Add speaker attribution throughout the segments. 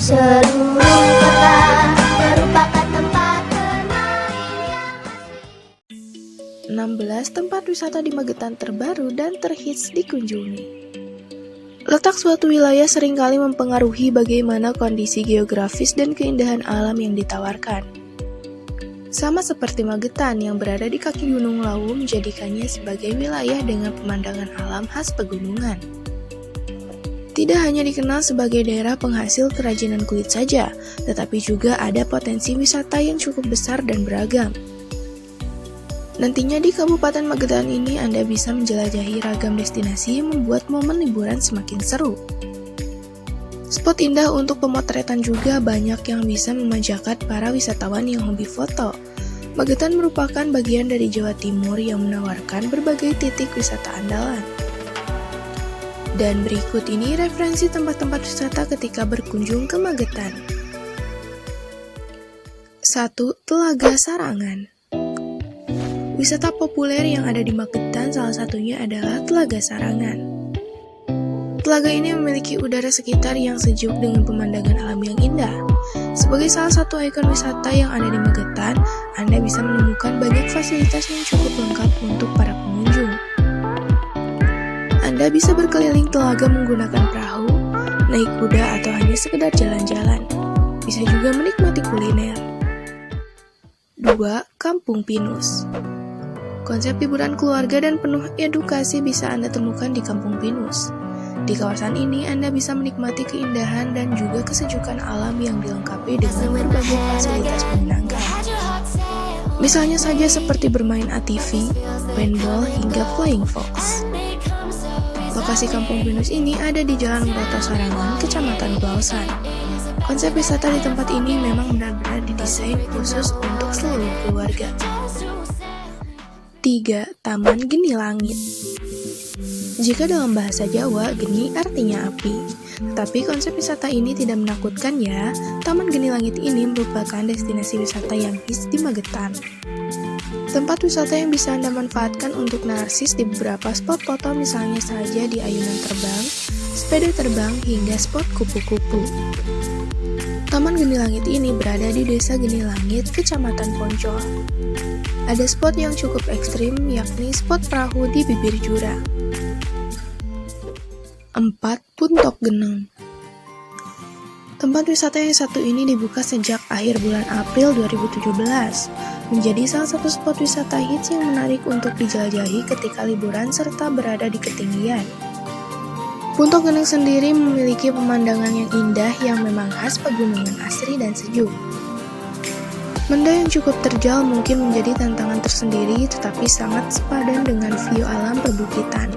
Speaker 1: Seluruh kota merupakan tempat bermain yang asik.
Speaker 2: 16 tempat wisata di Magetan terbaru dan terhits dikunjungi. Letak suatu wilayah seringkali mempengaruhi bagaimana kondisi geografis dan keindahan alam yang ditawarkan. Sama seperti Magetan yang berada di kaki Gunung Lawu menjadikannya sebagai wilayah dengan pemandangan alam khas pegunungan. Tidak hanya dikenal sebagai daerah penghasil kerajinan kulit saja, tetapi juga ada potensi wisata yang cukup besar dan beragam. Nantinya di Kabupaten Magetan ini Anda bisa menjelajahi ragam destinasi yang membuat momen liburan semakin seru. Spot indah untuk pemotretan juga banyak yang bisa memanjakan para wisatawan yang hobi foto. Magetan merupakan bagian dari Jawa Timur yang menawarkan berbagai titik wisata andalan. Dan berikut ini referensi tempat-tempat wisata ketika berkunjung ke Magetan. 1. Telaga Sarangan. Wisata populer yang ada di Magetan salah satunya adalah Telaga Sarangan. Telaga ini memiliki udara sekitar yang sejuk dengan pemandangan alam yang indah. Sebagai salah satu ikon wisata yang ada di Magetan, Anda bisa menemukan banyak fasilitas yang cukup lengkap untuk para pengunjung. Anda bisa berkeliling telaga menggunakan perahu, naik kuda atau hanya sekedar jalan-jalan. Bisa juga menikmati kuliner. 2. Kampung Pinus. Konsep hiburan keluarga dan penuh edukasi bisa Anda temukan di Kampung Pinus. Di kawasan ini, Anda bisa menikmati keindahan dan juga kesejukan alam yang dilengkapi dengan berbagai fasilitas menyenangkan. Misalnya saja seperti bermain ATV, paintball, hingga flying fox. Lokasi Kampung Pinus ini ada di Jalan Broto Sarangan, Kecamatan Balsan. Konsep wisata di tempat ini memang benar-benar didesain khusus untuk seluruh keluarga. 3. Taman Geni Langit. Jika dalam bahasa Jawa, geni artinya api. Tetapi konsep wisata ini tidak menakutkan ya. Taman Geni Langit ini merupakan destinasi wisata yang hits di Magetan. Tempat wisata yang bisa Anda manfaatkan untuk narsis di beberapa spot foto misalnya saja di ayunan terbang, sepeda terbang, hingga spot kupu-kupu. Taman Geni Langit ini berada di Desa Geni Langit, Kecamatan Poncol. Ada spot yang cukup ekstrim, yakni spot perahu di bibir jurang. 4. Puntok Geneng. Tempat wisata yang satu ini dibuka sejak akhir bulan April 2017, menjadi salah satu spot wisata hits yang menarik untuk dijelajahi ketika liburan serta berada di ketinggian. Puntok Geneng sendiri memiliki pemandangan yang indah yang memang khas pegunungan asri dan sejuk. Menda yang cukup terjal mungkin menjadi tantangan tersendiri, tetapi sangat sepadan dengan view alam perbukitan.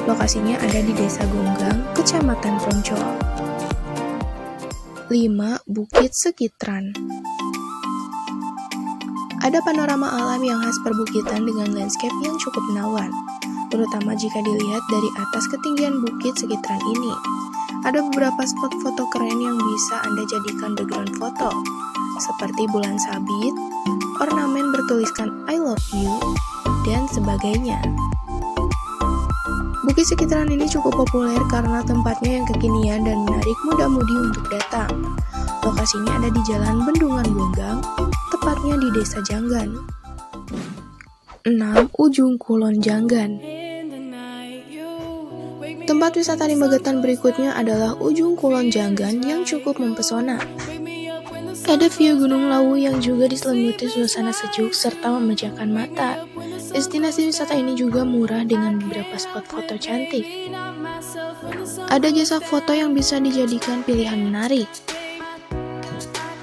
Speaker 2: Lokasinya ada di Desa Gonggang, Kecamatan Poncol. 5. Bukit Sekitran. Ada panorama alam yang khas perbukitan dengan landscape yang cukup menawan, terutama jika dilihat dari atas ketinggian Bukit Sekitran ini. Ada beberapa spot foto keren yang bisa Anda jadikan background foto, seperti bulan sabit, ornamen bertuliskan I love you, dan sebagainya. Bukit Sekitaran ini cukup populer karena tempatnya yang kekinian dan menarik muda-mudi untuk datang. Lokasinya ada di Jalan Bendungan Gonggang, tepatnya di Desa Janggan. 6. Ujung Kulon Janggan. Tempat wisata di Magetan berikutnya adalah Ujung Kulon Janggan yang cukup mempesona. Ada view Gunung Lawu yang juga diselimuti suasana sejuk serta memanjakan mata. Destinasi wisata ini juga murah dengan beberapa spot foto cantik. Ada jasa foto yang bisa dijadikan pilihan menarik.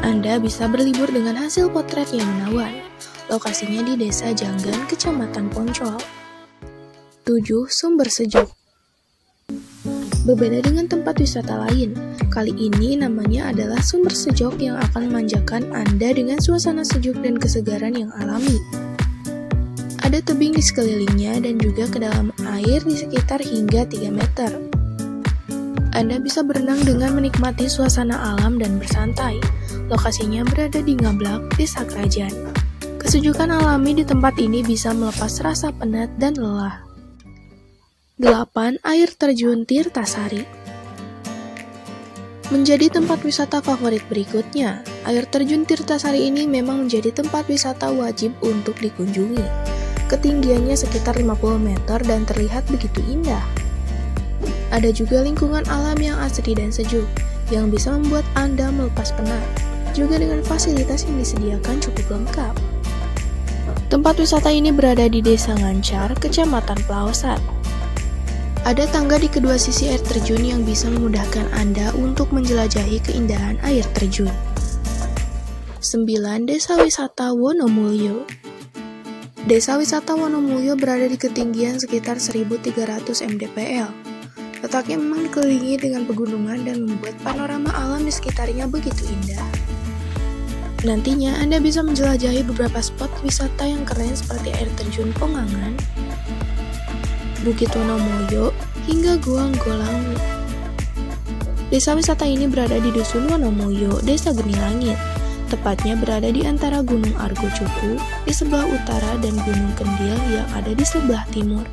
Speaker 2: Anda bisa berlibur dengan hasil potret yang menawan. Lokasinya di Desa Janggan, Kecamatan Poncol. 7. Sumber Sejuk. Berbeda dengan tempat wisata lain, kali ini namanya adalah Sumber Sejuk yang akan memanjakan Anda dengan suasana sejuk dan kesegaran yang alami. Ada tebing di sekelilingnya dan juga kedalaman air di sekitar hingga 3 meter. Anda bisa berenang dengan menikmati suasana alam dan bersantai. Lokasinya berada di Ngablak, Desa Krajan. Kesejukan alami di tempat ini bisa melepas rasa penat dan lelah. 8. Air Terjun Tirtasari. Menjadi tempat wisata favorit berikutnya, air terjun Tirtasari ini memang menjadi tempat wisata wajib untuk dikunjungi. Ketinggiannya sekitar 50 meter dan terlihat begitu indah. Ada juga lingkungan alam yang asri dan sejuk, yang bisa membuat Anda melepas penat, juga dengan fasilitas yang disediakan cukup lengkap. Tempat wisata ini berada di Desa Ngancar, Kecamatan Pelawasan. Ada tangga di kedua sisi air terjun yang bisa memudahkan Anda untuk menjelajahi keindahan air terjun. 9. Desa Wisata Wonomulyo. Desa Wisata Wonomulyo berada di ketinggian sekitar 1.300 mdpl. Letaknya memang dikelilingi dengan pegunungan dan membuat panorama alam di sekitarnya begitu indah. Nantinya Anda bisa menjelajahi beberapa spot wisata yang keren seperti air terjun Pongangan, Bukit Wonomulyo, hingga Goa Golang. Desa wisata ini berada di Dusun Wonomulyo, Desa Geni Langit. Tepatnya berada di antara Gunung Argocupu di sebelah utara dan Gunung Kendil yang ada di sebelah timur.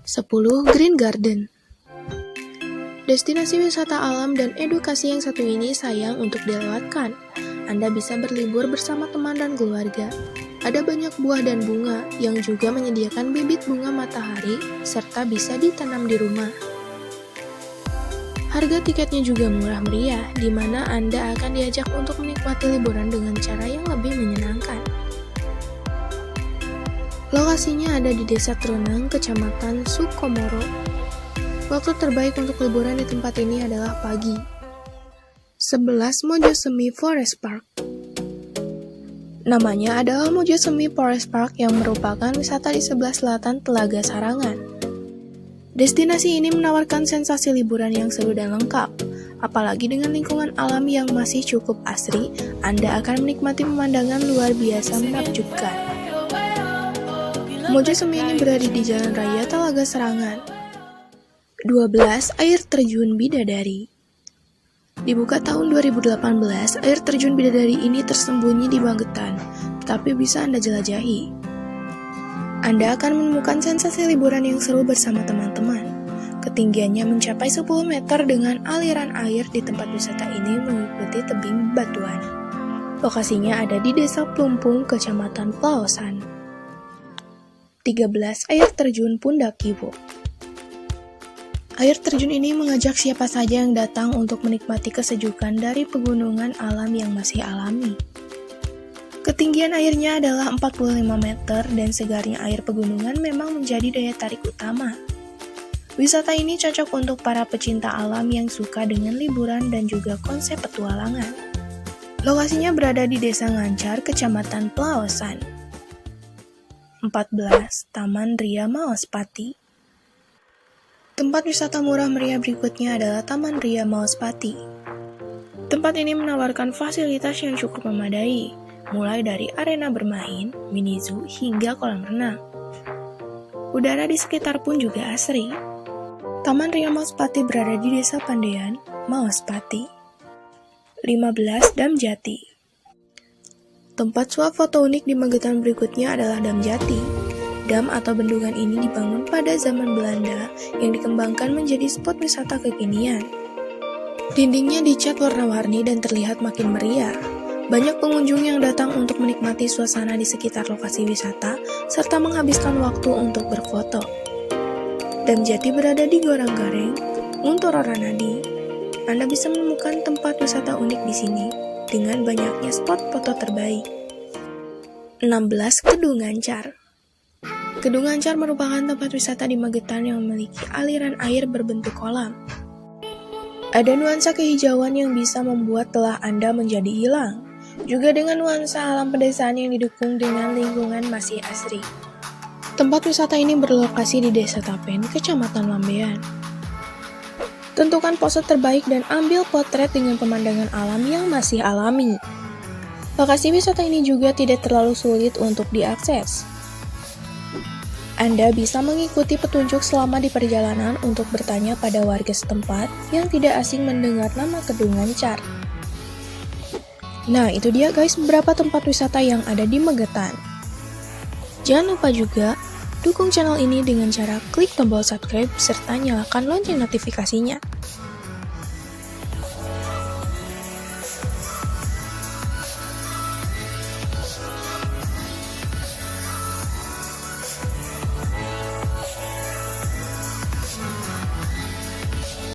Speaker 2: 10. Green Garden. Destinasi wisata alam dan edukasi yang satu ini sayang untuk dilewatkan. Anda bisa berlibur bersama teman dan keluarga. Ada banyak buah dan bunga yang juga menyediakan bibit bunga matahari serta bisa ditanam di rumah. Harga tiketnya juga murah meriah, di mana Anda akan diajak untuk menikmati liburan dengan cara yang lebih menyenangkan. Lokasinya ada di Desa Tronang, Kecamatan Sukomoro. Waktu terbaik untuk liburan di tempat ini adalah pagi. 11. Mojosemi Forest Park. Namanya adalah Mojosemi Forest Park yang merupakan wisata di sebelah selatan Telaga Sarangan. Destinasi ini menawarkan sensasi liburan yang seru dan lengkap. Apalagi dengan lingkungan alam yang masih cukup asri, Anda akan menikmati pemandangan luar biasa menakjubkan. Mojosemi ini berada di Jalan Raya Telaga Sarangan. 12. Air Terjun Bidadari. Dibuka tahun 2018, air terjun Bidadari ini tersembunyi di Magetan, tetapi bisa Anda jelajahi. Anda akan menemukan sensasi liburan yang seru bersama teman-teman. Ketinggiannya mencapai 10 meter dengan aliran air di tempat wisata ini mengikuti tebing batuan. Lokasinya ada di Desa Plumpung, Kecamatan Pelawasan. 13. Air Terjun Pundakiwo. Air terjun ini mengajak siapa saja yang datang untuk menikmati kesejukan dari pegunungan alam yang masih alami. Ketinggian airnya adalah 45 meter dan segarnya air pegunungan memang menjadi daya tarik utama. Wisata ini cocok untuk para pecinta alam yang suka dengan liburan dan juga konsep petualangan. Lokasinya berada di Desa Ngancar, Kecamatan Pelawasan. 14. Taman Ria Maospati. Tempat wisata murah meriah berikutnya adalah Taman Ria Maospati. Tempat ini menawarkan fasilitas yang cukup memadai, mulai dari arena bermain, mini zoo, hingga kolam renang. Udara di sekitar pun juga asri. Taman Ria Maospati berada di Desa Pandean, Maospati. 15. Dam Jati. Tempat swafoto unik di Magetan berikutnya adalah Dam Jati. Dam atau bendungan ini dibangun pada zaman Belanda yang dikembangkan menjadi spot wisata kekinian. Dindingnya dicat warna-warni dan terlihat makin meriah. Banyak pengunjung yang datang untuk menikmati suasana di sekitar lokasi wisata serta menghabiskan waktu untuk berfoto. Dam Jati berada di Goranggareng, Muntoro Ranadi. Anda bisa menemukan tempat wisata unik di sini dengan banyaknya spot foto terbaik. 16. Kedung Ngancar. Kedung Ngancar merupakan tempat wisata di Magetan yang memiliki aliran air berbentuk kolam. Ada nuansa kehijauan yang bisa membuat telah Anda menjadi hilang, juga dengan nuansa alam pedesaan yang didukung dengan lingkungan masih asri. Tempat wisata ini berlokasi di Desa Tapen, Kecamatan Lambean. Tentukan pose terbaik dan ambil potret dengan pemandangan alam yang masih alami. Lokasi wisata ini juga tidak terlalu sulit untuk diakses. Anda bisa mengikuti petunjuk selama di perjalanan untuk bertanya pada warga setempat yang tidak asing mendengar nama Kedung Ngancar. Nah, itu dia guys beberapa tempat wisata yang ada di Magetan. Jangan lupa juga dukung channel ini dengan cara klik tombol subscribe serta nyalakan lonceng notifikasinya.